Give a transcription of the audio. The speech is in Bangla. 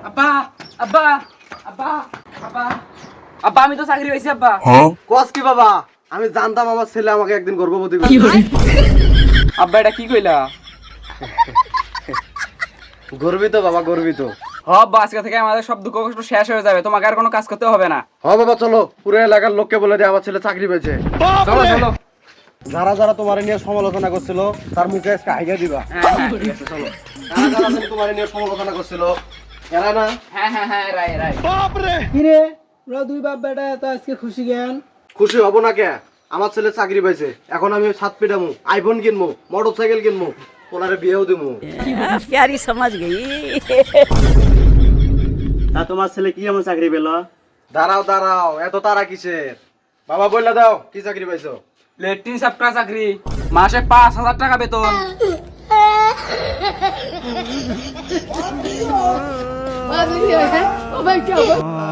আব্বা আব্বা আব্বা আব্বা আব্বা আমি তো চাকরি পাইছি আব্বা। কস কি বাবা, আমি জানতাম আমার ছেলে আমাকে একদিন গর্ভবতী করবে। আব্বা এটা কি কইলা? গর্বিত বাবা, গর্বিত। হ আব্বা, আজকে থেকে আমাদের সব দুঃখ কষ্ট শেষ হয়ে যাবে, তোমাকে আর কোনো কাজ করতে হবে না। হ বাবা চলো, পুরো এলাকার লোককে বলে দিয়ে আমার ছেলে চাকরি পেয়েছে। চলো চলো। যারা যারা তোমার নিয়ে সমালোচনা করছিল তার মুখে আজকে হাইগা দিবা। হ্যাঁ ঠিক আছে চলো। যারা যারা তোমার নিয়ে সমালোচনা করছিল এরা না। হ্যাঁ রাই রাই। কিরে ওরা দুই বাপ বেটা তো আজকে খুশি জ্ঞান। খুশি হব না কে? আমার ছেলে চাকরি পাইছে, এখন আমি ছাদ পিটামু, আইফোন কিনবো, মোটর সাইকেল কিনবো, ওনারে বিয়েও দিমু। प्यारी समझ गई। তা তোমার ছেলে কি এমন চাকরি পেল? দাঁড়াও দাঁড়াও, এত তারা কিসের? বাবা বললা দাও, কি চাকরি পাইছো? লেট্রিন সাপটা চাকরি, মাসে 5,000 টাকা বেতন। Oh my God.